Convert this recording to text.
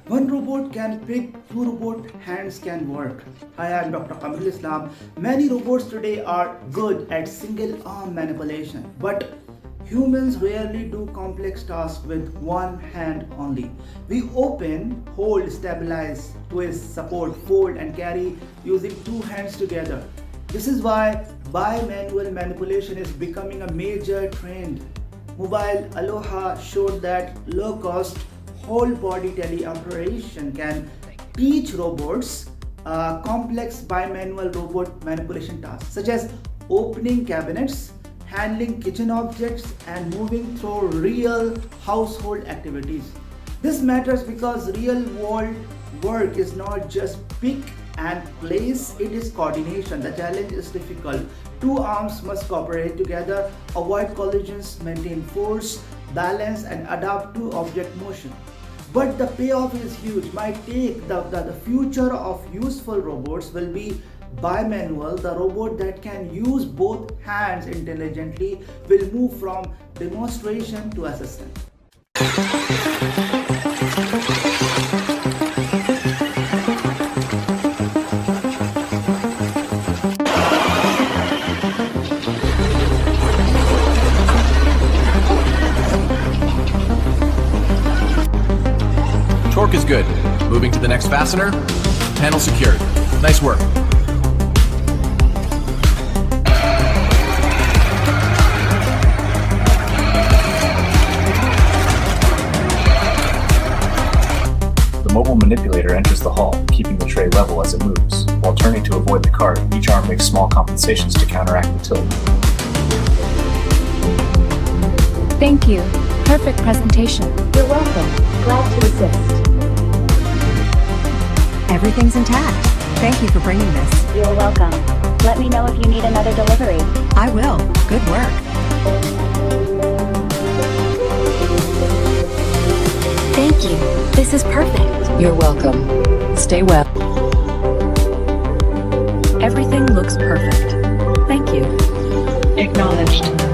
One robot can pick, two robot hands can work. Hi, I am Dr. Qamar. Many robots today are good at single arm manipulation, but humans rarely do complex tasks with one hand only. We open, hold, stabilize, twist, support, fold, and carry using two hands together. This is why bimanual manipulation is becoming a major trend. Mobile Aloha showed that low cost whole body teleoperation can teach robots complex bimanual robot manipulation tasks such as opening cabinets, handling kitchen objects, and moving through real household activities. This matters because real world work is not just pick and place, it is coordination. The challenge is difficult. Two arms must cooperate together, avoid collisions, maintain force, balance, and adapt to object motion. But the payoff is huge. My take, the future of useful robots will be bimanual. The robot that can use both hands intelligently will move from demonstration to assistant. Torque is good. Moving to the next fastener. Panel secured. Nice work. The mobile manipulator enters the hall, keeping the tray level as it moves. While turning to avoid the cart, each arm makes small compensations to counteract the tilt. Thank you. Perfect presentation. You're welcome. Glad to assist. Everything's intact. Thank you for bringing this. You're welcome. Let me know if you need another delivery. I will. Good work. Thank you. This is perfect. You're welcome. Stay well. Everything looks perfect. Thank you. Acknowledged.